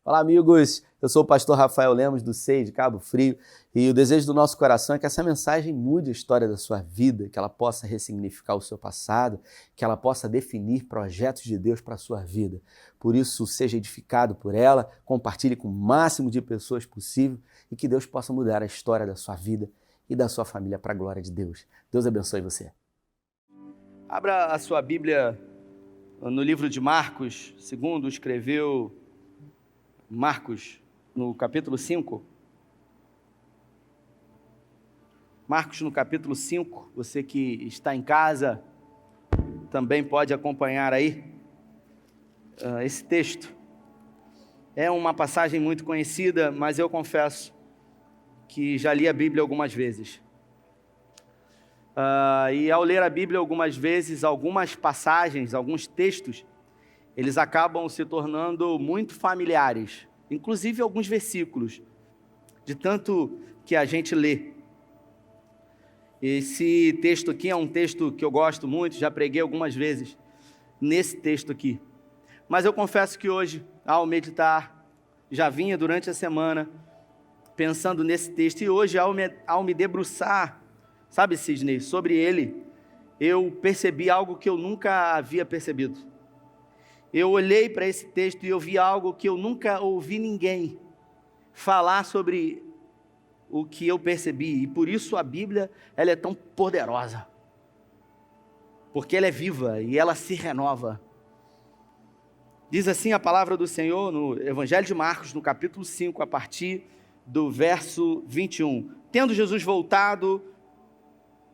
Olá, amigos! Eu sou o pastor Rafael Lemos, do SEI de Cabo Frio, e o desejo do nosso coração é que essa mensagem mude a história da sua vida, que ela possa ressignificar o seu passado, que ela possa definir projetos de Deus para a sua vida. Por isso, seja edificado por ela, compartilhe com o máximo de pessoas possível e que Deus possa mudar a história da sua vida e da sua família para a glória de Deus. Deus abençoe você. Abra a sua Bíblia no livro de Marcos, segundo escreveu Marcos, no capítulo 5. Marcos, no capítulo 5, você que está em casa, também pode acompanhar aí esse texto. É uma passagem muito conhecida, mas eu confesso que já li a Bíblia algumas vezes. E ao ler a Bíblia algumas vezes, algumas passagens, alguns textos, eles acabam se tornando muito familiares, inclusive alguns versículos, de tanto que a gente lê. Esse texto aqui é um texto que eu gosto muito, já preguei algumas vezes nesse texto aqui. Mas eu confesso que hoje, ao meditar, já vinha durante a semana pensando nesse texto, e hoje ao me debruçar, sabe, Sidney, sobre ele, eu percebi algo que eu nunca havia percebido. Eu olhei para esse texto e eu vi algo que eu nunca ouvi ninguém falar sobre o que eu percebi. E por isso a Bíblia, ela é tão poderosa. Porque ela é viva e ela se renova. Diz assim a palavra do Senhor no Evangelho de Marcos, no capítulo 5, a partir do verso 21. Tendo Jesus voltado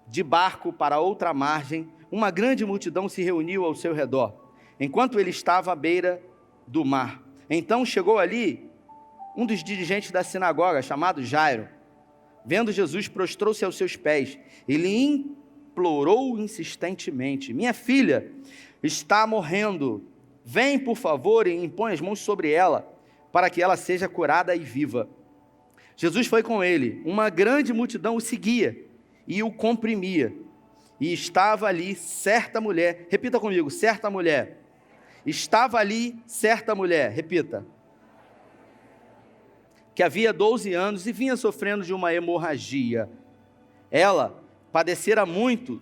de barco para outra margem, uma grande multidão se reuniu ao seu redor, enquanto ele estava à beira do mar. Então chegou ali um dos dirigentes da sinagoga, chamado Jairo. Vendo Jesus, prostrou-se aos seus pés. Ele implorou insistentemente: minha filha está morrendo. Vem, por favor, e impõe as mãos sobre ela, para que ela seja curada e viva. Jesus foi com ele. Uma grande multidão o seguia e o comprimia. E estava ali certa mulher. Repita comigo: certa mulher. Estava ali certa mulher, repita, que havia 12 anos e vinha sofrendo de uma hemorragia. Ela padecera muito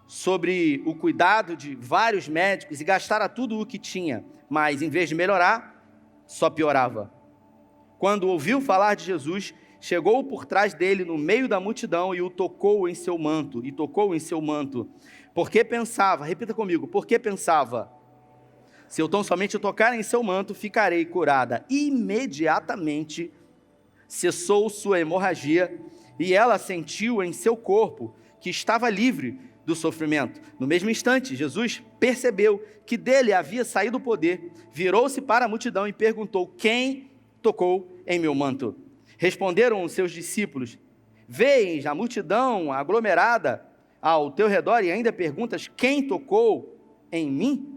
sobre o cuidado de vários médicos e gastara tudo o que tinha, mas em vez de melhorar, só piorava. Quando ouviu falar de Jesus, chegou por trás dele no meio da multidão e o tocou em seu manto, porque pensava, repita comigo, porque pensava: se eu tão somente tocar em seu manto, ficarei curada. Imediatamente cessou sua hemorragia e ela sentiu em seu corpo que estava livre do sofrimento. No mesmo instante, Jesus percebeu que dele havia saído o poder, virou-se para a multidão e perguntou: quem tocou em meu manto? Responderam os seus discípulos: vês a multidão aglomerada ao teu redor e ainda perguntas: quem tocou em mim?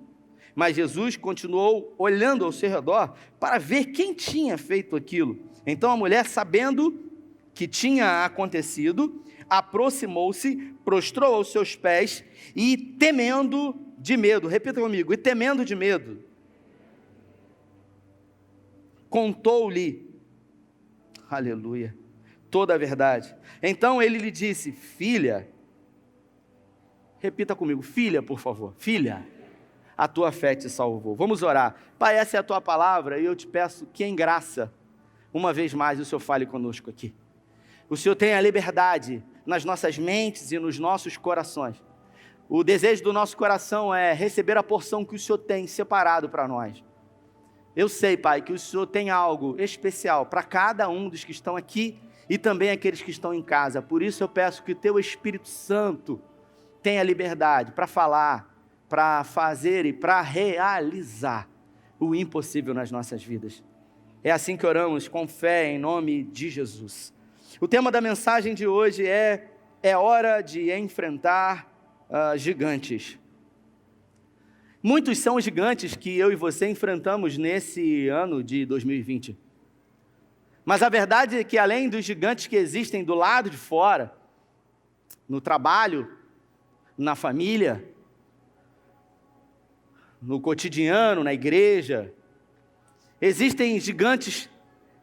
Mas Jesus continuou olhando ao seu redor para ver quem tinha feito aquilo. Então a mulher, sabendo que tinha acontecido, aproximou-se, prostrou aos seus pés e temendo de medo, repita comigo, e temendo de medo, contou-lhe, aleluia, toda a verdade. Então ele lhe disse: filha, repita comigo, filha, por favor, filha, a tua fé te salvou. Vamos orar. Pai, essa é a tua palavra e eu te peço que em graça, uma vez mais, o Senhor fale conosco aqui. O Senhor tenha liberdade nas nossas mentes e nos nossos corações. O desejo do nosso coração é receber a porção que o Senhor tem separado para nós. Eu sei, Pai, que o Senhor tem algo especial para cada um dos que estão aqui e também aqueles que estão em casa. Por isso eu peço que o teu Espírito Santo tenha liberdade para falar, para fazer e para realizar o impossível nas nossas vidas. É assim que oramos, com fé, em nome de Jesus. O tema da mensagem de hoje é hora de enfrentar gigantes. Muitos são os gigantes que eu e você enfrentamos nesse ano de 2020. Mas a verdade é que além dos gigantes que existem do lado de fora, no trabalho, na família, no cotidiano, na igreja, Existem gigantes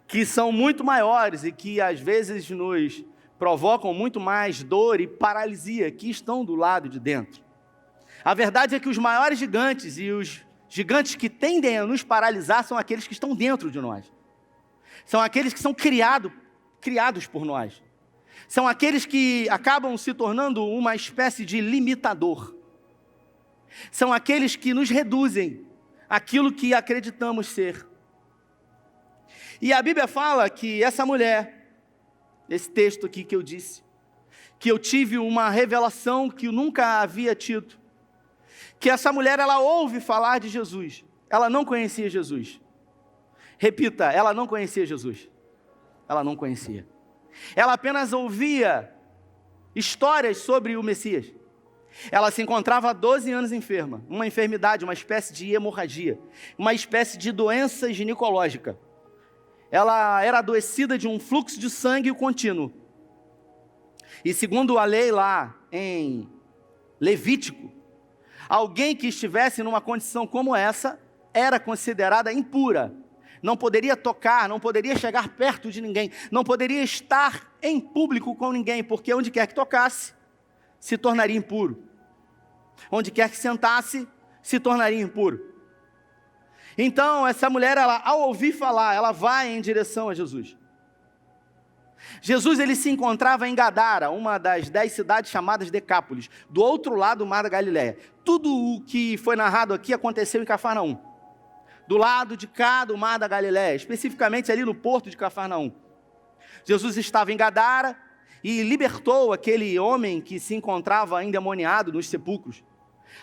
que são muito maiores e que às vezes nos provocam muito mais dor e paralisia, que estão do lado de dentro. A verdade é que os maiores gigantes e os gigantes que tendem a nos paralisar são aqueles que estão dentro de nós. São aqueles que são criados por nós. São aqueles que acabam se tornando uma espécie de limitador. São aqueles que nos reduzem àquilo que acreditamos ser. E a Bíblia fala que essa mulher, esse texto aqui que eu disse, que eu tive uma revelação que eu nunca havia tido, que essa mulher, ela ouve falar de Jesus, ela não conhecia Jesus. Repita, ela não conhecia Jesus. Ela não conhecia. Ela apenas ouvia histórias sobre o Messias. Ela se encontrava há 12 anos enferma, uma enfermidade, uma espécie de hemorragia, uma espécie de doença ginecológica. Ela era adoecida de um fluxo de sangue contínuo. E segundo a lei lá em Levítico, alguém que estivesse numa condição como essa era considerada impura. Não poderia tocar, não poderia chegar perto de ninguém, não poderia estar em público com ninguém, porque onde quer que tocasse, se tornaria impuro. Onde quer que sentasse, se tornaria impuro. Então, essa mulher, ela, ao ouvir falar, ela vai em direção a Jesus. Jesus, ele se encontrava em Gadara, uma das 10 cidades chamadas Decápolis, do outro lado do mar da Galileia. Tudo o que foi narrado aqui aconteceu em Cafarnaum, do lado de cá do mar da Galileia, especificamente ali no porto de Cafarnaum. Jesus estava em Gadara e libertou aquele homem que se encontrava endemoniado nos sepulcros.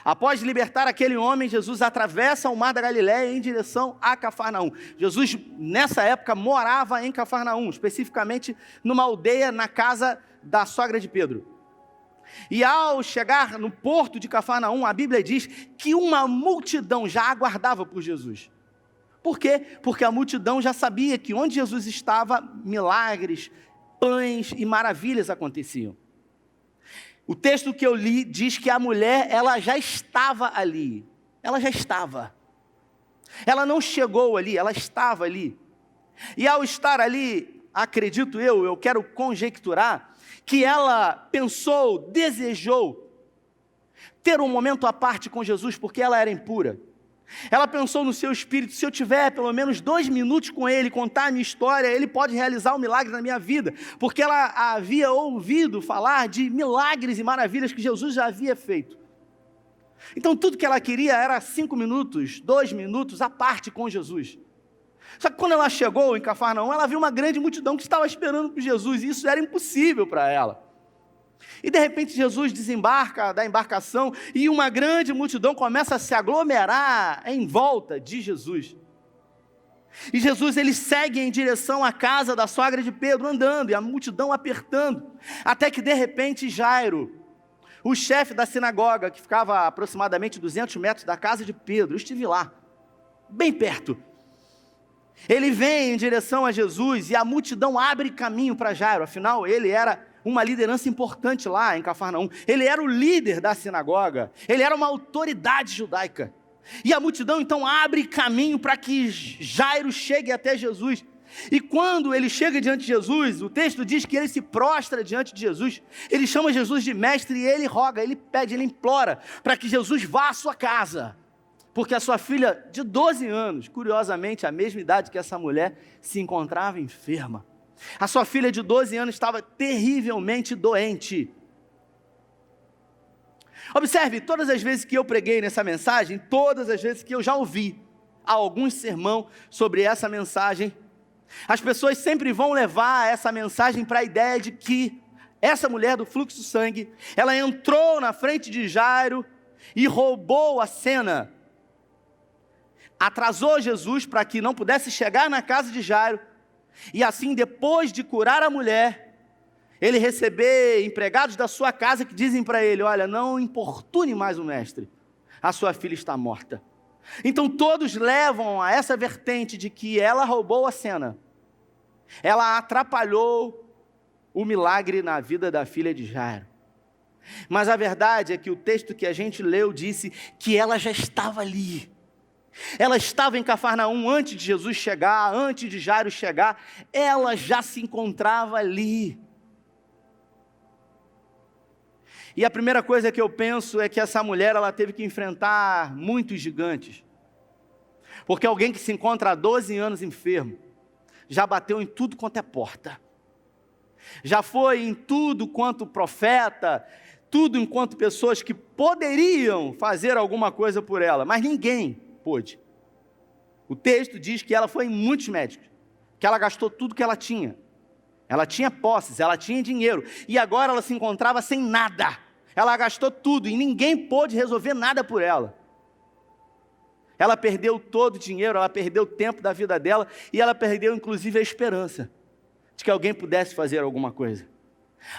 Após libertar aquele homem, Jesus atravessa o mar da Galileia em direção a Cafarnaum. Jesus, nessa época, morava em Cafarnaum, especificamente numa aldeia na casa da sogra de Pedro. E ao chegar no porto de Cafarnaum, a Bíblia diz que uma multidão já aguardava por Jesus. Por quê? Porque a multidão já sabia que onde Jesus estava, milagres, pães e maravilhas aconteciam. O texto que eu li diz que a mulher, ela já estava ali. Ela já estava. Ela não chegou ali, ela estava ali. E ao estar ali, acredito eu quero conjecturar, que ela pensou, desejou ter um momento à parte com Jesus, porque ela era impura. Ela pensou no seu espírito, se eu tiver pelo menos 2 minutos com ele, contar a minha história, ele pode realizar um milagre na minha vida, porque ela havia ouvido falar de milagres e maravilhas que Jesus já havia feito. Então tudo que ela queria era 5 minutos, 2 minutos à parte com Jesus. Só que quando ela chegou em Cafarnaum, ela viu uma grande multidão que estava esperando por Jesus, e isso era impossível para ela. E de repente Jesus desembarca da embarcação e uma grande multidão começa a se aglomerar em volta de Jesus. E Jesus, ele segue em direção à casa da sogra de Pedro, andando, e a multidão apertando, até que de repente Jairo, o chefe da sinagoga, que ficava a aproximadamente 200 metros da casa de Pedro, eu estive lá, bem perto. Ele vem em direção a Jesus e a multidão abre caminho para Jairo, afinal ele era uma liderança importante lá em Cafarnaum. Ele era o líder da sinagoga, ele era uma autoridade judaica. E a multidão então abre caminho para que Jairo chegue até Jesus. E quando ele chega diante de Jesus, o texto diz que ele se prostra diante de Jesus, ele chama Jesus de mestre e ele roga, ele pede, ele implora para que Jesus vá à sua casa, porque a sua filha de 12 anos, curiosamente a mesma idade que essa mulher, se encontrava enferma. A sua filha de 12 anos estava terrivelmente doente. Observe, todas as vezes que eu preguei nessa mensagem, todas as vezes que eu já ouvi algum sermão sobre essa mensagem, as pessoas sempre vão levar essa mensagem para a ideia de que essa mulher do fluxo de sangue, ela entrou na frente de Jairo e roubou a cena. Atrasou Jesus para que não pudesse chegar na casa de Jairo, e assim, depois de curar a mulher, ele receber empregados da sua casa que dizem para ele: olha, não importune mais o mestre, a sua filha está morta. Então todos levam a essa vertente de que ela roubou a cena, ela atrapalhou o milagre na vida da filha de Jairo. Mas a verdade é que o texto que a gente leu disse que ela já estava ali, Ela estava em Cafarnaum antes de Jesus chegar, antes de Jairo chegar, ela já se encontrava ali. E a primeira coisa que eu penso é que essa mulher, ela teve que enfrentar muitos gigantes. Porque alguém que se encontra há 12 anos enfermo, já bateu em tudo quanto é porta. Já foi em tudo quanto profeta, tudo enquanto pessoas que poderiam fazer alguma coisa por ela, mas ninguém pôde. O texto diz que ela foi em muitos médicos, que ela gastou tudo que ela tinha. Ela tinha posses, ela tinha dinheiro, e agora ela se encontrava sem nada. Ela gastou tudo e ninguém pôde resolver nada por ela. Ela perdeu todo o dinheiro, ela perdeu o tempo da vida dela, e ela perdeu inclusive a esperança de que alguém pudesse fazer alguma coisa.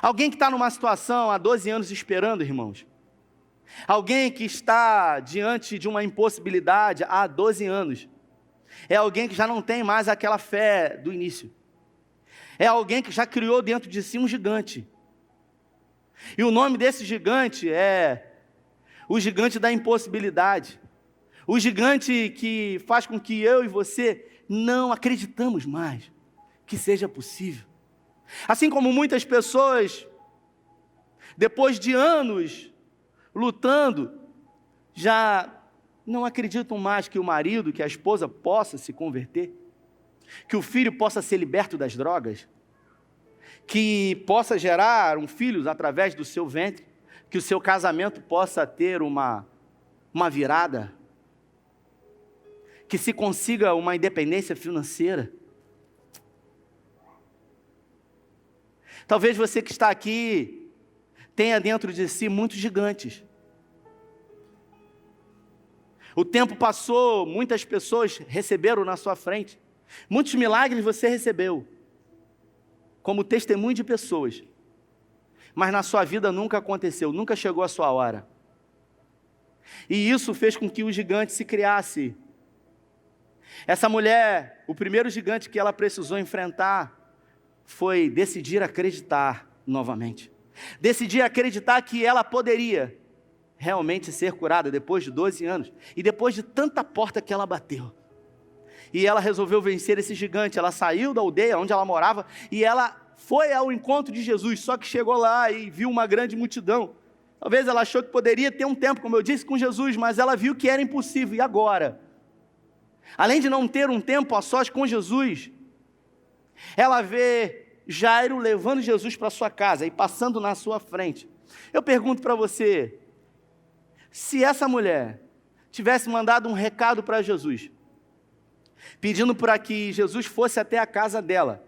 Alguém que está numa situação há 12 anos esperando, irmãos. Alguém que está diante de uma impossibilidade há 12 anos. É alguém que já não tem mais aquela fé do início. É alguém que já criou dentro de si um gigante. E o nome desse gigante é o gigante da impossibilidade. O gigante que faz com que eu e você não acreditamos mais que seja possível. Assim como muitas pessoas, depois de anos lutando, já não acreditam mais que o marido, que a esposa possa se converter, que o filho possa ser liberto das drogas, que possa gerar um filho através do seu ventre, que o seu casamento possa ter uma virada, que se consiga uma independência financeira. Talvez você que está aqui tenha dentro de si muitos gigantes. O tempo passou, muitas pessoas receberam na sua frente. Muitos milagres você recebeu, como testemunho de pessoas. Mas na sua vida nunca aconteceu, nunca chegou a sua hora. E isso fez com que o gigante se criasse. Essa mulher, o primeiro gigante que ela precisou enfrentar foi decidir acreditar novamente. Decidir acreditar que ela poderia realmente ser curada depois de 12 anos. E depois de tanta porta que ela bateu. E ela resolveu vencer esse gigante. Ela saiu da aldeia onde ela morava e ela foi ao encontro de Jesus. Só que chegou lá e viu uma grande multidão. Talvez ela achou que poderia ter um tempo, como eu disse, com Jesus, mas ela viu que era impossível. E agora? Além de não ter um tempo a sós com Jesus, ela vê Jairo levando Jesus para sua casa e passando na sua frente. Eu pergunto para você, se essa mulher tivesse mandado um recado para Jesus, pedindo para que Jesus fosse até a casa dela,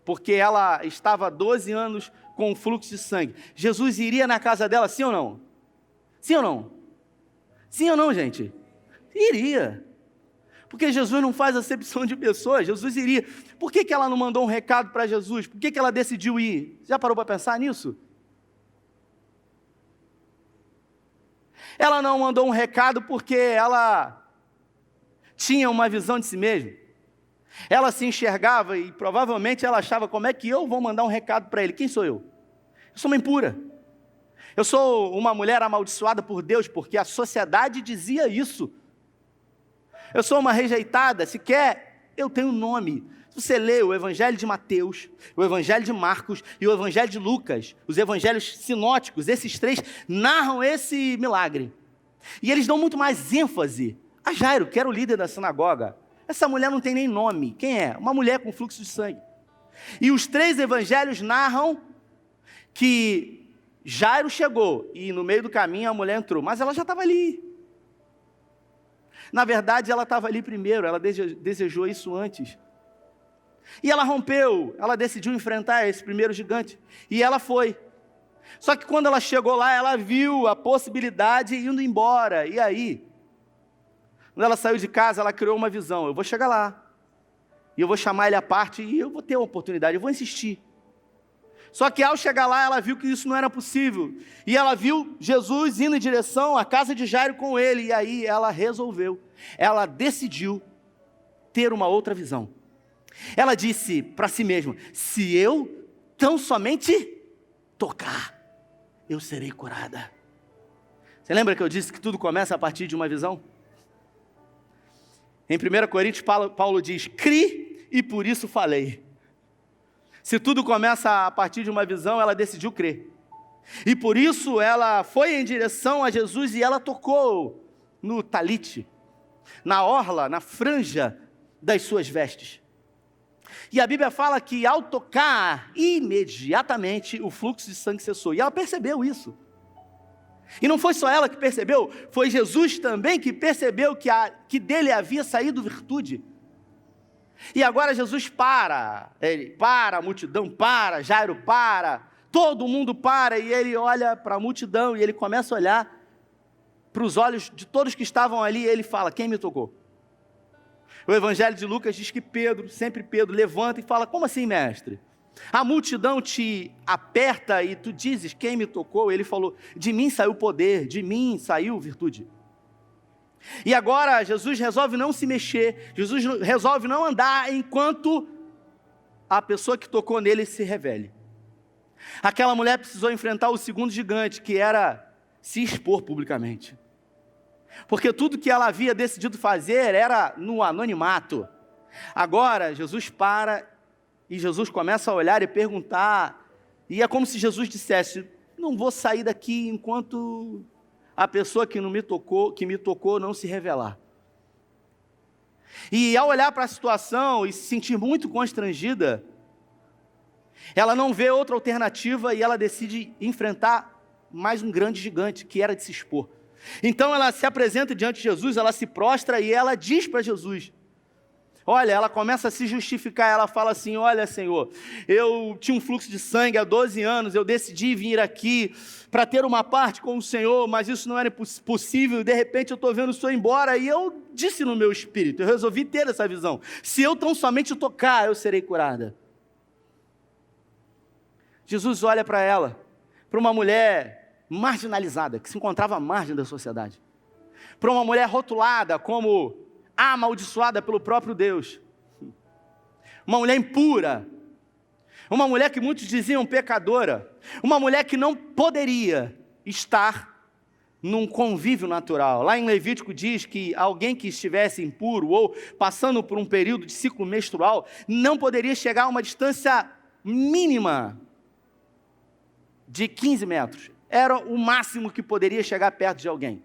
porque ela estava há 12 anos com um fluxo de sangue, Jesus iria na casa dela, sim ou não? Sim ou não? Sim ou não, gente? Iria. Porque Jesus não faz acepção de pessoas, Jesus iria. Por que ela não mandou um recado para Jesus? Por que ela decidiu ir? Já parou para pensar nisso? Ela não mandou um recado porque ela tinha uma visão de si mesma. Ela se enxergava e provavelmente ela achava, como é que eu vou mandar um recado para ele? Quem sou eu? Eu sou uma impura. Eu sou uma mulher amaldiçoada por Deus, porque a sociedade dizia isso. Eu sou uma rejeitada, sequer eu tenho nome. Se você lê o Evangelho de Mateus, o Evangelho de Marcos e o Evangelho de Lucas, os Evangelhos sinóticos, esses três narram esse milagre. E eles dão muito mais ênfase a Jairo, que era o líder da sinagoga. Essa mulher não tem nem nome. Quem é? Uma mulher com fluxo de sangue. E os três evangelhos narram que Jairo chegou e no meio do caminho a mulher entrou, mas ela já estava ali. Na verdade, ela estava ali primeiro, ela desejou isso antes. E ela rompeu, ela decidiu enfrentar esse primeiro gigante. E ela foi. Só que quando ela chegou lá, ela viu a possibilidade indo embora. E aí, quando ela saiu de casa, ela criou uma visão. Eu vou chegar lá, e eu vou chamar ele à parte, e eu vou ter uma oportunidade, eu vou insistir. Só que ao chegar lá, ela viu que isso não era possível. E ela viu Jesus indo em direção à casa de Jairo com ele. E aí ela resolveu, ela decidiu ter uma outra visão. Ela disse para si mesma, se eu tão somente tocar, eu serei curada. Você lembra que eu disse que tudo começa a partir de uma visão? Em 1 Coríntios, Paulo diz: cri e por isso falei. Se tudo começa a partir de uma visão, ela decidiu crer. E por isso ela foi em direção a Jesus e ela tocou no talite, na orla, na franja das suas vestes. E a Bíblia fala que ao tocar, imediatamente o fluxo de sangue cessou. E ela percebeu isso. E não foi só ela que percebeu, foi Jesus também que percebeu que dele havia saído virtude. E agora Jesus para, a multidão para, Jairo para, todo mundo para, e ele olha para a multidão e ele começa a olhar para os olhos de todos que estavam ali, e ele fala: quem me tocou? O Evangelho de Lucas diz que Pedro, sempre Pedro, levanta e fala: como assim, mestre? A multidão te aperta e tu dizes: quem me tocou? Ele falou: de mim saiu poder, de mim saiu virtude. E agora Jesus resolve não se mexer, Jesus resolve não andar enquanto a pessoa que tocou nele se revele. Aquela mulher precisou enfrentar o segundo gigante, que era se expor publicamente. Porque tudo que ela havia decidido fazer era no anonimato. Agora Jesus para e Jesus começa a olhar e perguntar, e é como se Jesus dissesse: não vou sair daqui enquanto a pessoa que me tocou não se revelar. E ao olhar para a situação e se sentir muito constrangida, ela não vê outra alternativa e ela decide enfrentar mais um grande gigante, que era de se expor. Então ela se apresenta diante de Jesus, ela se prostra e ela diz para Jesus, olha, ela começa a se justificar, ela fala assim: olha, Senhor, eu tinha um fluxo de sangue há 12 anos, eu decidi vir aqui para ter uma parte com o Senhor, mas isso não era possível, de repente eu estou vendo o Senhor embora, e eu disse no meu espírito, eu resolvi ter essa visão: se eu tão somente tocar, eu serei curada. Jesus olha para ela, para uma mulher marginalizada, que se encontrava à margem da sociedade, para uma mulher rotulada como amaldiçoada pelo próprio Deus, uma mulher impura, uma mulher que muitos diziam pecadora, uma mulher que não poderia estar num convívio natural. Lá em Levítico diz que alguém que estivesse impuro ou passando por um período de ciclo menstrual não poderia chegar a uma distância mínima de 15 metros. Era o máximo que poderia chegar perto de alguém.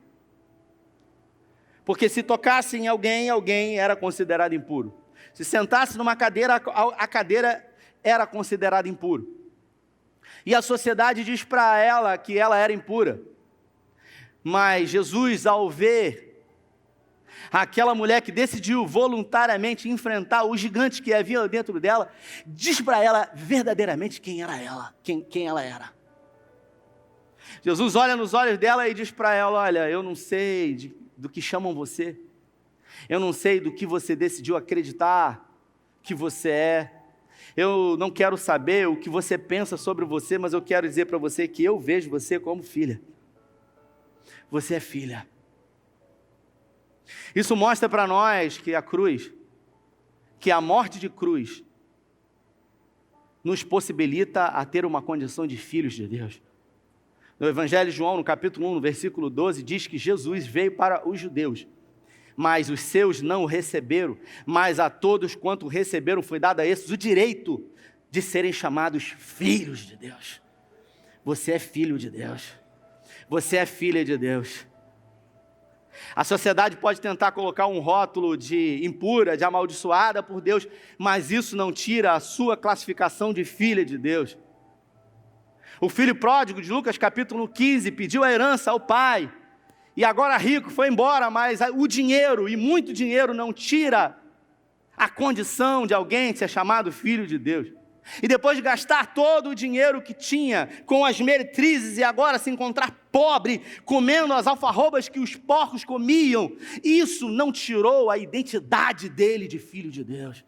Porque se tocasse em alguém, alguém era considerado impuro. Se sentasse numa cadeira, a cadeira era considerada impuro. E a sociedade diz para ela que ela era impura. Mas Jesus, ao ver aquela mulher que decidiu voluntariamente enfrentar o gigante que havia dentro dela, diz para ela verdadeiramente quem era ela, quem ela era. Jesus olha nos olhos dela e diz para ela: olha, eu não sei do que chamam você, eu não sei do que você decidiu acreditar que você é, eu não quero saber o que você pensa sobre você, mas eu quero dizer para você que eu vejo você como filha. Você é filha. Isso mostra para nós que a cruz, que a morte de cruz, nos possibilita a ter uma condição de filhos de Deus. No Evangelho de João, no capítulo 1, no versículo 12, diz que Jesus veio para os judeus, mas os seus não o receberam, mas a todos quanto o receberam foi dado a esses o direito de serem chamados filhos de Deus. Você é filho de Deus. Você é filha de Deus. A sociedade pode tentar colocar um rótulo de impura, de amaldiçoada por Deus, mas isso não tira a sua classificação de filha de Deus. O filho pródigo de Lucas capítulo 15 pediu a herança ao pai, e agora rico foi embora, mas o dinheiro, e muito dinheiro, não tira a condição de alguém ser chamado filho de Deus. E depois de gastar todo o dinheiro que tinha com as meretrizes e agora se encontrar pobre, comendo as alfarrobas que os porcos comiam, isso não tirou a identidade dele de filho de Deus.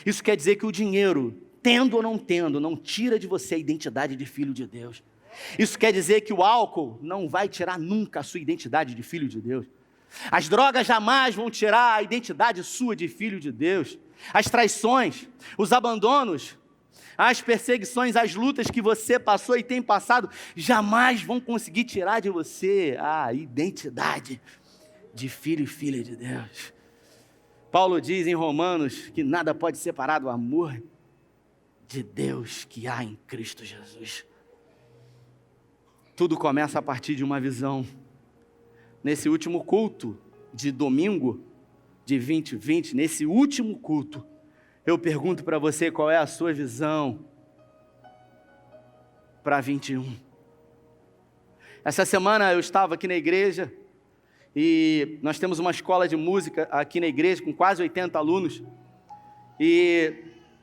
Isso quer dizer que o dinheiro, tendo ou não tendo, não tira de você a identidade de filho de Deus. Isso quer dizer que o álcool não vai tirar nunca a sua identidade de filho de Deus. As drogas jamais vão tirar a identidade sua de filho de Deus. As traições, os abandonos, as perseguições, as lutas que você passou e tem passado, jamais vão conseguir tirar de você a identidade de filho e filha de Deus. Paulo diz em Romanos que nada pode separar do amor de Deus que há em Cristo Jesus. Tudo começa a partir de uma visão. Nesse último culto de domingo de 2020, nesse último culto, eu pergunto para você qual é a sua visão para 21. Essa semana eu estava aqui na igreja e nós temos uma escola de música aqui na igreja com quase 80 alunos e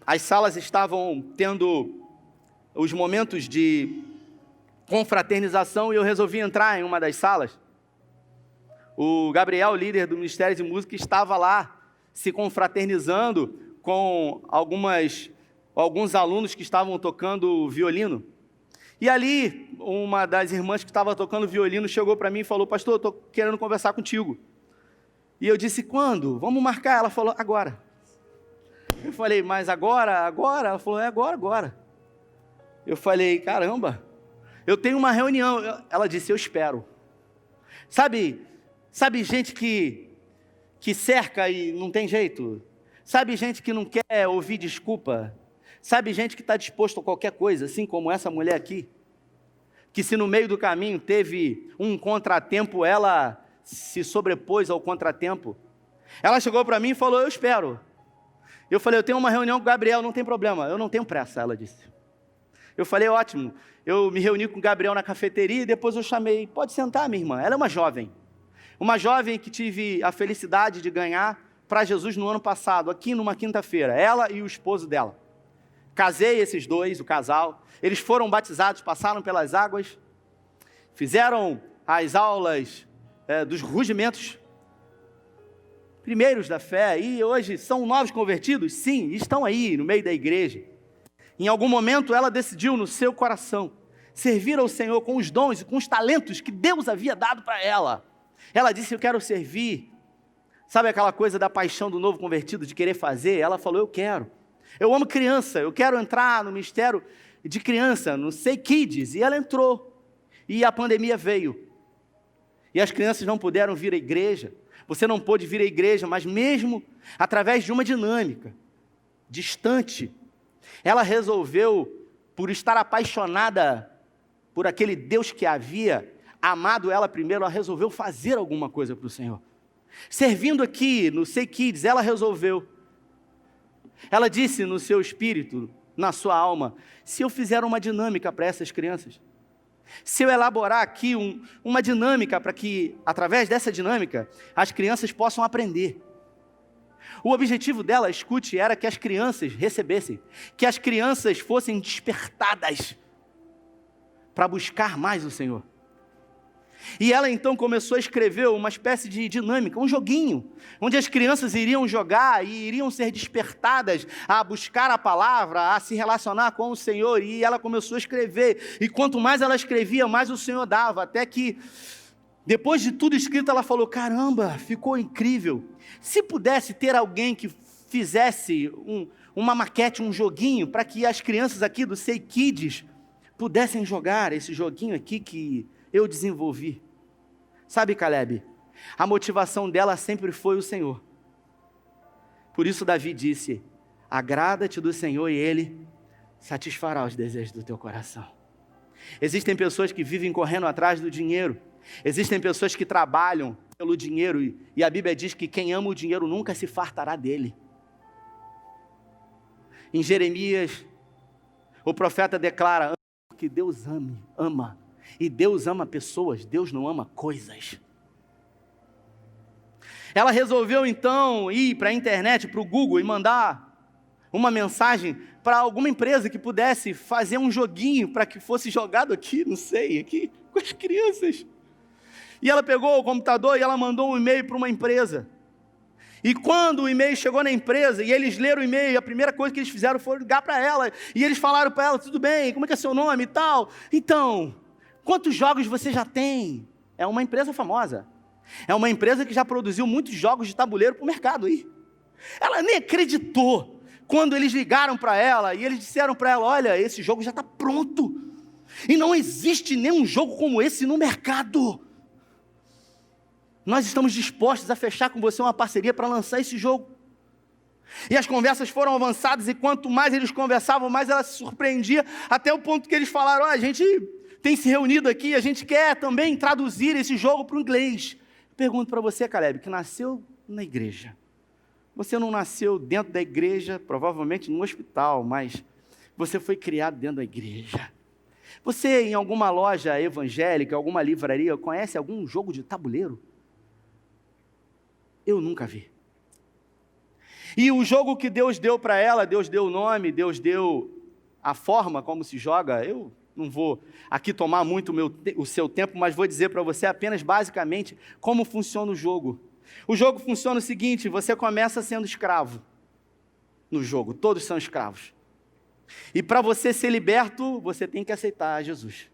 as salas estavam tendo os momentos de confraternização e eu resolvi entrar em uma das salas. O Gabriel, líder do Ministério de Música, estava lá se confraternizando com alguns alunos que estavam tocando violino. E ali, uma das irmãs que estava tocando violino chegou para mim e falou: pastor, eu estou querendo conversar contigo. E eu disse: quando? Vamos marcar? Ela falou: agora. Eu falei: mas agora? Agora? Ela falou: é agora. Eu falei: caramba, eu tenho uma reunião. Ela disse: eu espero. Sabe gente que cerca e não tem jeito? Sabe gente que não quer ouvir desculpa? Sabe gente que está disposto a qualquer coisa, assim como essa mulher aqui? Que se no meio do caminho teve um contratempo, ela se sobrepôs ao contratempo. Ela chegou para mim e falou: eu espero. Eu falei: eu tenho uma reunião com o Gabriel, não tem problema, eu não tenho pressa, ela disse. Eu falei: ótimo. Eu me reuni com o Gabriel na cafeteria e depois eu chamei: pode sentar, minha irmã. Ela é uma jovem que tive a felicidade de ganhar para Jesus no ano passado, aqui numa quinta-feira, ela e o esposo dela. Casei esses dois, o casal, eles foram batizados, passaram pelas águas, fizeram as aulas dos rudimentos primeiros da fé, e hoje são novos convertidos? Sim, estão aí no meio da igreja. Em algum momento ela decidiu no seu coração servir ao Senhor com os dons e com os talentos que Deus havia dado para ela. Ela disse: eu quero servir. Sabe aquela coisa da paixão do novo convertido, de querer fazer? Ela falou: eu quero. Eu amo criança, eu quero entrar no ministério de criança, no Say Kids. E ela entrou. E a pandemia veio. E as crianças não puderam vir à igreja. Você não pôde vir à igreja, mas mesmo através de uma dinâmica distante, ela resolveu, por estar apaixonada por aquele Deus que havia amado ela primeiro, ela resolveu fazer alguma coisa para o Senhor. Servindo aqui no Say Kids, ela resolveu. Ela disse no seu espírito, na sua alma: se eu fizer uma dinâmica para essas crianças, se eu elaborar aqui uma dinâmica para que, através dessa dinâmica, as crianças possam aprender. O objetivo dela, escute, era que as crianças recebessem, que as crianças fossem despertadas para buscar mais o Senhor. E ela então começou a escrever uma espécie de dinâmica, um joguinho, onde as crianças iriam jogar e iriam ser despertadas a buscar a palavra, a se relacionar com o Senhor. E ela começou a escrever, e quanto mais ela escrevia, mais o Senhor dava, até que, depois de tudo escrito, ela falou: caramba, ficou incrível. Se pudesse ter alguém que fizesse uma maquete, um joguinho, para que as crianças aqui do Say Kids pudessem jogar esse joguinho aqui que eu desenvolvi. Sabe, Caleb, a motivação dela sempre foi o Senhor. Por isso Davi disse: agrada-te do Senhor e Ele satisfará os desejos do teu coração. Existem pessoas que vivem correndo atrás do dinheiro. Existem pessoas que trabalham pelo dinheiro e a Bíblia diz que quem ama o dinheiro nunca se fartará dele. Em Jeremias, o profeta declara que Deus ama. E Deus ama pessoas, Deus não ama coisas. Ela resolveu então ir para a internet, para o Google, e mandar uma mensagem para alguma empresa que pudesse fazer um joguinho para que fosse jogado aqui, não sei, aqui com as crianças. E ela pegou o computador e ela mandou um e-mail para uma empresa. E quando o e-mail chegou na empresa e eles leram o e-mail, a primeira coisa que eles fizeram foi ligar para ela. E eles falaram para ela: tudo bem, como é que é seu nome e tal? Então, quantos jogos você já tem? É uma empresa famosa. É uma empresa que já produziu muitos jogos de tabuleiro para o mercado aí. Ela nem acreditou quando eles ligaram para ela e eles disseram para ela: olha, esse jogo já está pronto. E não existe nenhum jogo como esse no mercado. Nós estamos dispostos a fechar com você uma parceria para lançar esse jogo. E as conversas foram avançadas, e quanto mais eles conversavam, mais ela se surpreendia, até o ponto que eles falaram: a gente tem se reunido aqui, a gente quer também traduzir esse jogo para o inglês. Pergunto para você, Caleb, que nasceu na igreja. Você não nasceu dentro da igreja, provavelmente no hospital, mas você foi criado dentro da igreja. Você, em alguma loja evangélica, alguma livraria, conhece algum jogo de tabuleiro? Eu nunca vi. E o jogo que Deus deu para ela, Deus deu o nome, Deus deu a forma como se joga. Eu não vou aqui tomar muito o seu tempo, mas vou dizer para você apenas basicamente como funciona o jogo. O jogo funciona o seguinte: você começa sendo escravo no jogo, todos são escravos. E para você ser liberto, você tem que aceitar Jesus.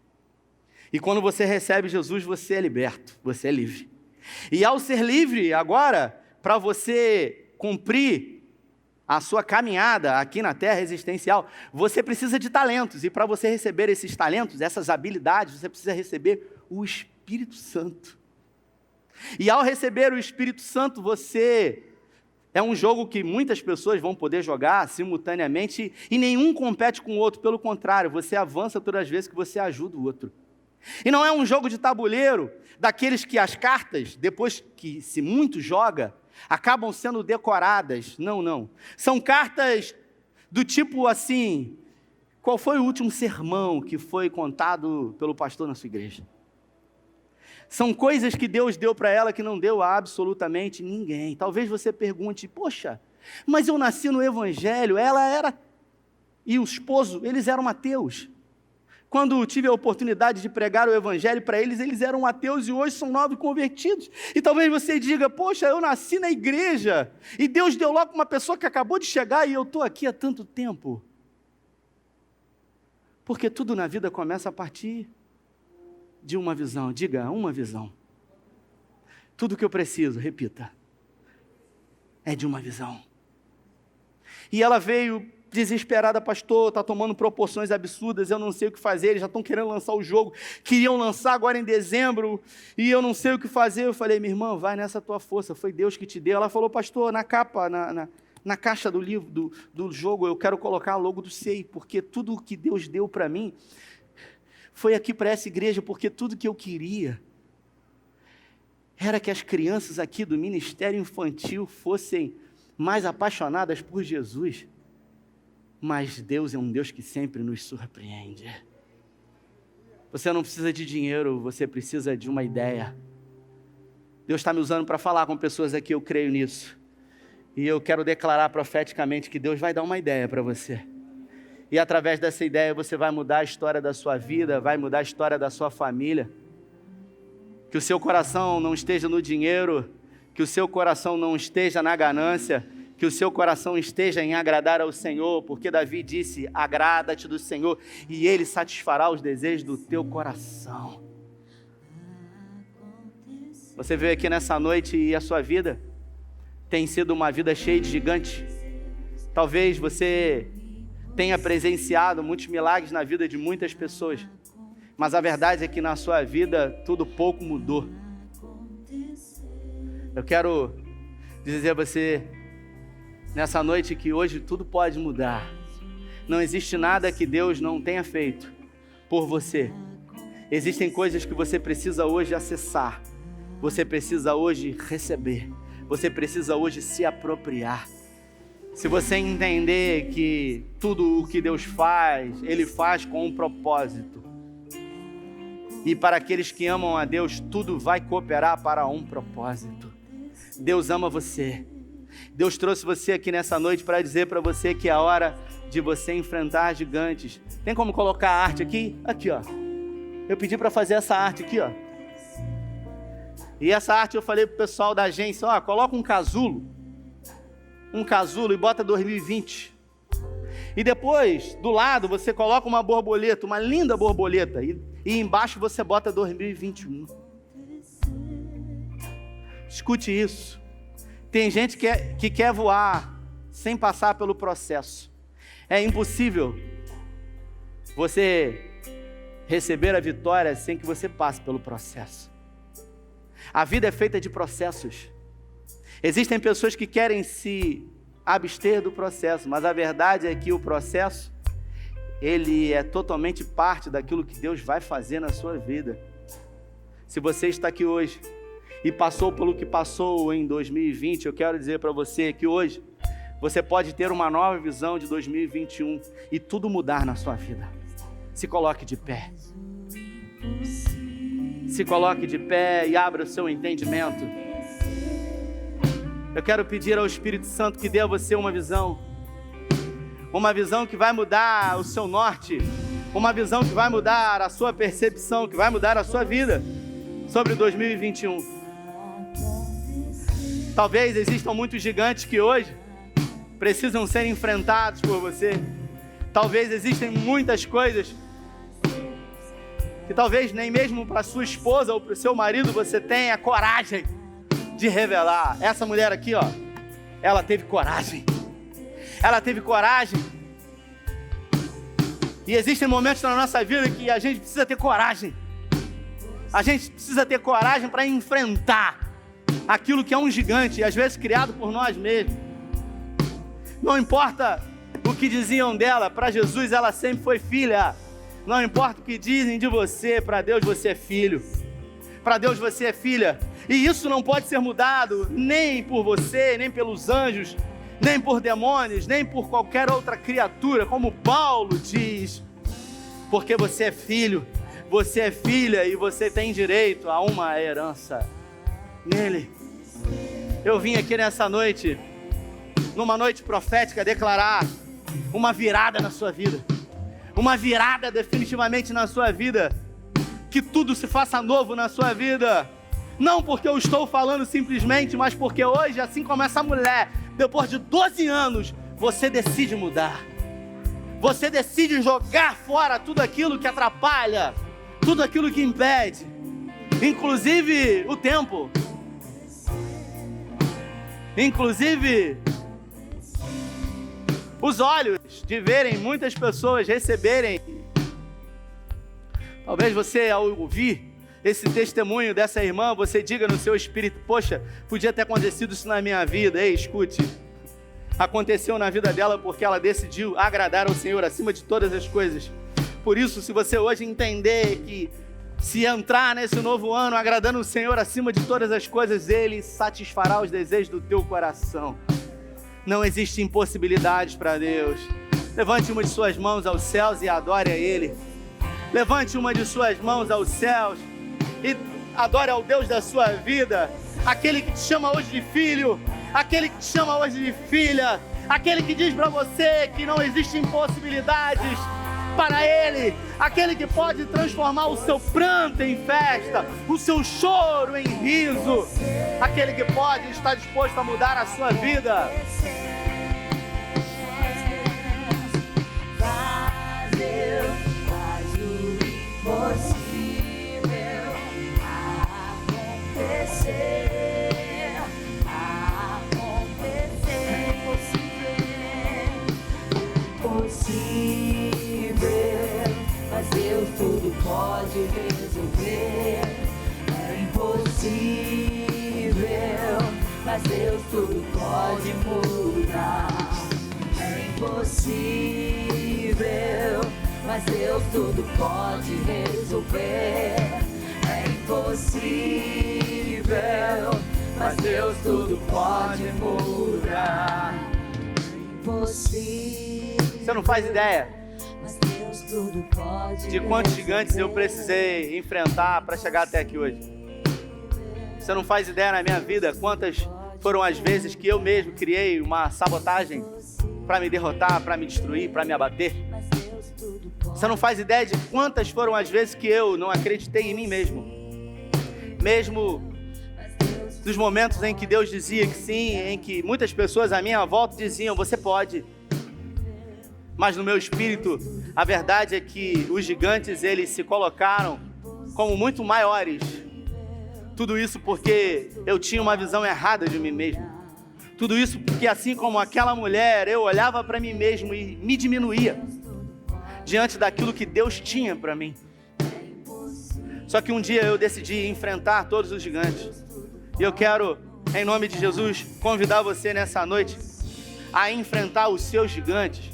E quando você recebe Jesus, você é liberto, você é livre. E ao ser livre agora, para você cumprir a sua caminhada aqui na terra existencial, você precisa de talentos, e para você receber esses talentos, essas habilidades, você precisa receber o Espírito Santo. E ao receber o Espírito Santo, é um jogo que muitas pessoas vão poder jogar simultaneamente, e nenhum compete com o outro, pelo contrário, você avança todas as vezes que você ajuda o outro. E não é um jogo de tabuleiro, daqueles que as cartas, depois que se muito joga, acabam sendo decoradas. Não. São cartas do tipo assim: qual foi o último sermão que foi contado pelo pastor na sua igreja? São coisas que Deus deu para ela que não deu a absolutamente ninguém. Talvez você pergunte: poxa, mas eu nasci no evangelho, ela era, e o esposo, eles eram ateus. Quando tive a oportunidade de pregar o evangelho para eles, eles eram ateus e hoje são novos convertidos. E talvez você diga: poxa, eu nasci na igreja e Deus deu logo uma pessoa que acabou de chegar e eu estou aqui há tanto tempo. Porque tudo na vida começa a partir de uma visão. Diga, uma visão. Tudo que eu preciso, repita, é de uma visão. E ela veio desesperada: pastor, está tomando proporções absurdas, eu não sei o que fazer, eles já estão querendo lançar o jogo, queriam lançar agora em dezembro, e eu não sei o que fazer. Eu falei: minha irmã, vai nessa tua força, foi Deus que te deu. Ela falou: pastor, na capa, na caixa do livro, do jogo, eu quero colocar o logo do SEI, porque tudo o que Deus deu para mim, foi aqui para essa igreja, porque tudo que eu queria, era que as crianças aqui do Ministério Infantil fossem mais apaixonadas por Jesus. Mas Deus é um Deus que sempre nos surpreende. Você não precisa de dinheiro, você precisa de uma ideia. Deus está me usando para falar com pessoas aqui, eu creio nisso. E eu quero declarar profeticamente que Deus vai dar uma ideia para você. E através dessa ideia você vai mudar a história da sua vida, vai mudar a história da sua família. Que o seu coração não esteja no dinheiro, que o seu coração não esteja na ganância, que o seu coração esteja em agradar ao Senhor, porque Davi disse: agrada-te do Senhor e Ele satisfará os desejos do teu coração. Você veio aqui nessa noite e a sua vida tem sido uma vida cheia de gigantes. Talvez você tenha presenciado muitos milagres na vida de muitas pessoas, mas a verdade é que na sua vida tudo pouco mudou. Eu quero dizer a você nessa noite que hoje tudo pode mudar. Não existe nada que Deus não tenha feito por você. Existem coisas que você precisa hoje acessar. Você precisa hoje receber. Você precisa hoje se apropriar. Se você entender que tudo o que Deus faz, Ele faz com um propósito. E para aqueles que amam a Deus, tudo vai cooperar para um propósito. Deus ama você. Deus trouxe você aqui nessa noite para dizer para você que é a hora de você enfrentar gigantes. Tem como colocar a arte aqui? Aqui, ó. Eu pedi para fazer essa arte aqui, ó. E essa arte eu falei pro pessoal da agência: ó, coloca um casulo e bota 2020. E depois, do lado, você coloca uma borboleta, uma linda borboleta. E embaixo você bota 2021. Escute isso. Tem gente que quer voar sem passar pelo processo. É impossível você receber a vitória sem que você passe pelo processo. A vida é feita de processos. Existem pessoas que querem se abster do processo, mas a verdade é que o processo, ele é totalmente parte daquilo que Deus vai fazer na sua vida. Se você está aqui hoje e passou pelo que passou em 2020, eu quero dizer para você que hoje você pode ter uma nova visão de 2021 e tudo mudar na sua vida. Se coloque de pé. Se coloque de pé e abra o seu entendimento. Eu quero pedir ao Espírito Santo que dê a você uma visão que vai mudar o seu norte, uma visão que vai mudar a sua percepção, que vai mudar a sua vida sobre 2021. Talvez existam muitos gigantes que hoje precisam ser enfrentados por você. Talvez existem muitas coisas que talvez nem mesmo para sua esposa ou para o seu marido você tenha coragem de revelar. Essa mulher aqui, ó, ela teve coragem. Ela teve coragem. E existem momentos na nossa vida que a gente precisa ter coragem. A gente precisa ter coragem para enfrentar aquilo que é um gigante, às vezes criado por nós mesmos. Não importa o que diziam dela, para Jesus ela sempre foi filha. Não importa o que dizem de você, para Deus você é filho. Para Deus você é filha. E isso não pode ser mudado nem por você, nem pelos anjos, nem por demônios, nem por qualquer outra criatura, como Paulo diz. Porque você é filho, você é filha e você tem direito a uma herança nele. Eu vim aqui nessa noite, numa noite profética, declarar uma virada na sua vida. Uma virada definitivamente na sua vida. Que tudo se faça novo na sua vida. Não porque eu estou falando simplesmente, mas porque hoje, assim como essa mulher, depois de 12 anos, você decide mudar. Você decide jogar fora tudo aquilo que atrapalha, tudo aquilo que impede, inclusive o tempo. Inclusive os olhos de verem muitas pessoas receberem. Talvez você, ao ouvir esse testemunho dessa irmã, você diga no seu espírito: poxa, podia ter acontecido isso na minha vida. Ei, escute, aconteceu na vida dela porque ela decidiu agradar ao Senhor acima de todas as coisas. Por isso, se você hoje entender que se entrar nesse novo ano agradando o Senhor acima de todas as coisas, Ele satisfará os desejos do teu coração. Não existe impossibilidades para Deus. Levante uma de suas mãos aos céus e adore a Ele. Levante uma de suas mãos aos céus e adore ao Deus da sua vida. Aquele que te chama hoje de filho, aquele que te chama hoje de filha, aquele que diz para você que não existem impossibilidades para Ele, aquele que pode transformar o seu pranto em festa, o seu choro em riso, aquele que pode estar disposto a mudar a sua vida. Mas Deus tudo pode resolver. É impossível, mas Deus tudo pode mudar. É impossível, mas Deus tudo pode resolver. É impossível, mas Deus tudo pode mudar. É impossível. Você não faz ideia de quantos gigantes eu precisei enfrentar para chegar até aqui hoje. Você não faz ideia na minha vida quantas foram as vezes que eu mesmo criei uma sabotagem para me derrotar, para me destruir, para me abater. Você não faz ideia de quantas foram as vezes que eu não acreditei em mim mesmo. Mesmo nos momentos em que Deus dizia que sim, em que muitas pessoas à minha volta diziam: você pode. Mas no meu espírito, a verdade é que os gigantes, eles se colocaram como muito maiores. Tudo isso porque eu tinha uma visão errada de mim mesmo. Tudo isso porque, assim como aquela mulher, eu olhava para mim mesmo e me diminuía diante daquilo que Deus tinha para mim. Só que um dia eu decidi enfrentar todos os gigantes. E eu quero, em nome de Jesus, convidar você nessa noite a enfrentar os seus gigantes,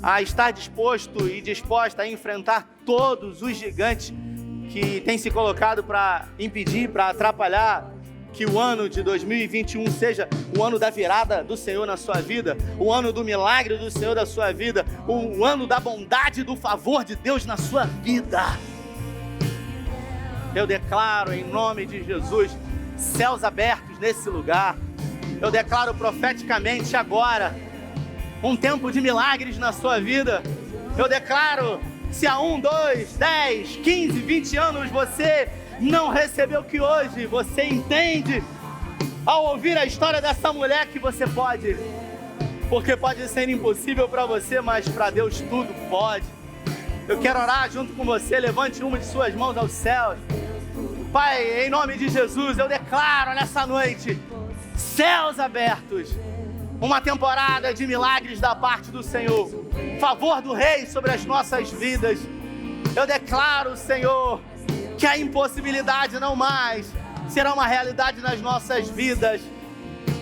a estar disposto e disposta a enfrentar todos os gigantes que têm se colocado para impedir, para atrapalhar que o ano de 2021 seja o ano da virada do Senhor na sua vida, o ano do milagre do Senhor na sua vida, o ano da bondade e do favor de Deus na sua vida. Eu declaro em nome de Jesus, céus abertos nesse lugar. Eu declaro profeticamente agora, um tempo de milagres na sua vida. Eu declaro, se há 1, 2, 10, 15, 20 anos você não recebeu, que hoje você entende, ao ouvir a história dessa mulher, que você pode, porque pode ser impossível para você, mas para Deus tudo pode. Eu quero orar junto com você. Levante uma de suas mãos aos céus. Pai, em nome de Jesus, eu declaro nessa noite céus abertos, uma temporada de milagres da parte do Senhor, favor do Rei sobre as nossas vidas. Eu declaro, Senhor, que a impossibilidade não mais será uma realidade nas nossas vidas.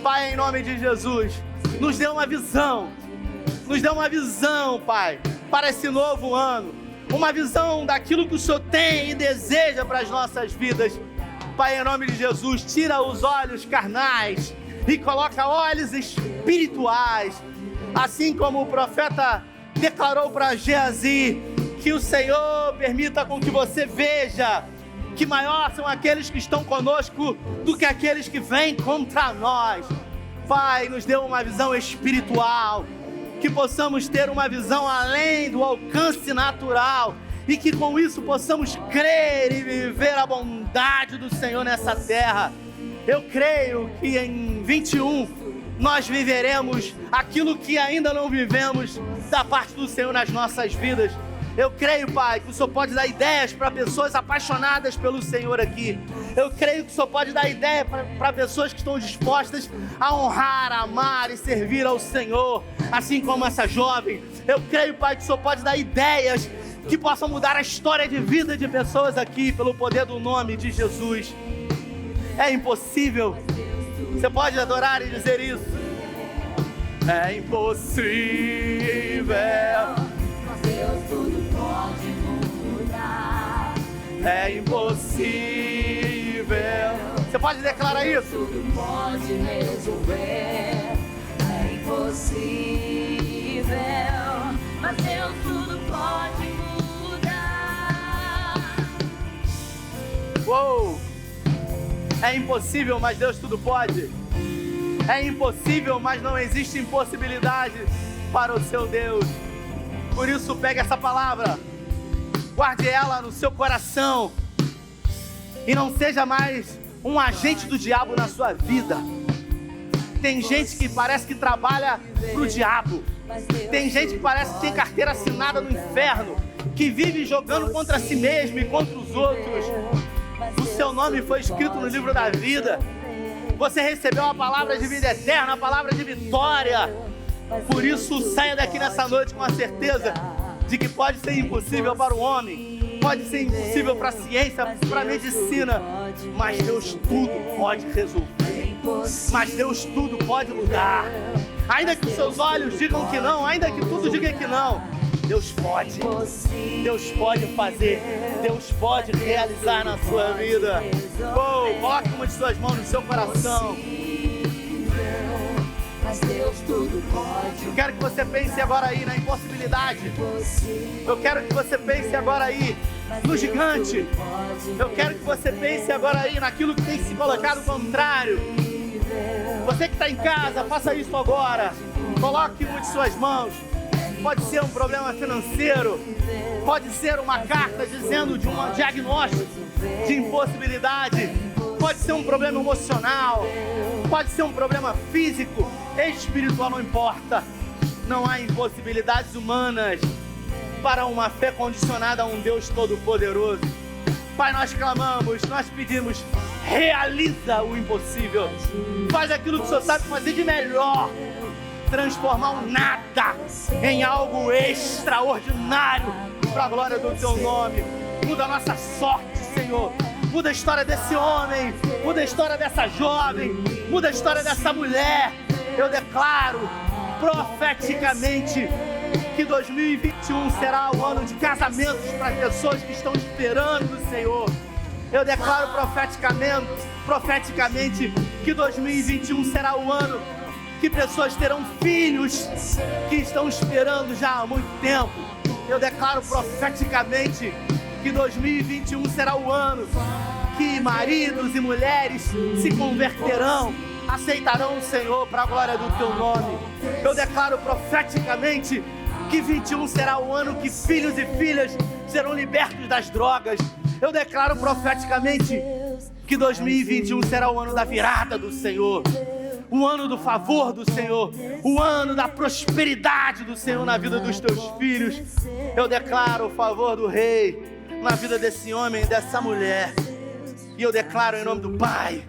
Pai, em nome de Jesus, nos dê uma visão, Pai, para esse novo ano, uma visão daquilo que o Senhor tem e deseja para as nossas vidas. Pai, em nome de Jesus, tira os olhos carnais e coloca olhos espirituais, assim como o profeta declarou para Geazi, que o Senhor permita com que você veja que maior são aqueles que estão conosco do que aqueles que vêm contra nós. Pai, nos dê uma visão espiritual, que possamos ter uma visão além do alcance natural e que com isso possamos crer e viver a bondade do Senhor nessa terra. Eu creio que em 21 nós viveremos aquilo que ainda não vivemos da parte do Senhor nas nossas vidas. Eu creio, Pai, que o Senhor pode dar ideias para pessoas apaixonadas pelo Senhor aqui. Eu creio que o Senhor pode dar ideia para pessoas que estão dispostas a honrar, amar e servir ao Senhor, assim como essa jovem. Eu creio, Pai, que o Senhor pode dar ideias que possam mudar a história de vida de pessoas aqui, pelo poder do nome de Jesus. É impossível. Você pode adorar e dizer isso. É impossível. Mas Deus tudo pode mudar. É impossível. Você pode declarar isso? Tudo pode resolver. É impossível. Mas Deus tudo pode mudar. Uou! É impossível, mas Deus tudo pode. É impossível, mas não existe impossibilidade para o seu Deus. Por isso, pegue essa palavra, guarde ela no seu coração e não seja mais um agente do diabo na sua vida. Tem gente que parece que trabalha pro diabo. Tem gente que parece que tem carteira assinada no inferno, que vive jogando contra si mesmo e contra os outros. O seu nome foi escrito no livro da vida. Você recebeu a palavra de vida eterna, a palavra de vitória. Por isso, saia daqui nessa noite com a certeza de que pode ser impossível para o homem, pode ser impossível para a ciência, para a medicina, mas Deus tudo pode resolver. Mas Deus tudo pode mudar. Ainda que os seus olhos digam que não, ainda que tudo diga que não, Deus pode fazer, Deus pode realizar na sua vida. Coloque uma de suas mãos no seu coração. Mas Deus tudo pode. Eu quero que você pense agora aí na impossibilidade. Eu quero que você pense agora aí no gigante. Eu quero que você pense agora aí naquilo que tem se colocado contrário. Você que está em casa, faça isso agora. Coloque uma de suas mãos. Pode ser um problema financeiro, pode ser uma carta dizendo de um diagnóstico de impossibilidade, pode ser um problema emocional, pode ser um problema físico, espiritual, não importa. Não há impossibilidades humanas para uma fé condicionada a um Deus Todo-Poderoso. Pai, nós clamamos, nós pedimos, realiza o impossível, faz aquilo que o Senhor sabe fazer de melhor. Transformar o nada em algo extraordinário para a glória do Teu nome. Muda a nossa sorte, Senhor. Muda a história desse homem, muda a história dessa jovem, muda a história dessa mulher. Eu declaro profeticamente que 2021 será o ano de casamentos para as pessoas que estão esperando o Senhor. Eu declaro profeticamente que 2021 será o ano que pessoas terão filhos que estão esperando já há muito tempo. Eu declaro profeticamente que 2021 será o ano que maridos e mulheres se converterão, aceitarão o Senhor para a glória do teu nome. Eu declaro profeticamente que 21 será o ano que filhos e filhas serão libertos das drogas. Eu declaro profeticamente que 2021 será o ano da virada do Senhor, o ano do favor do Senhor, o ano da prosperidade do Senhor na vida dos teus filhos. Eu declaro o favor do Rei na vida desse homem e dessa mulher. E eu declaro em nome do Pai,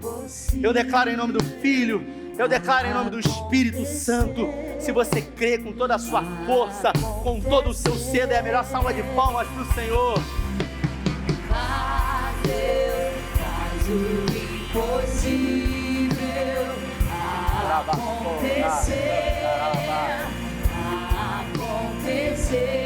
eu declaro em nome do Filho, eu declaro em nome do Espírito Santo. Se você crê com toda a sua força, com todo o seu ser, é a melhor salva de palmas para o Senhor. Faz o impossível acontecer.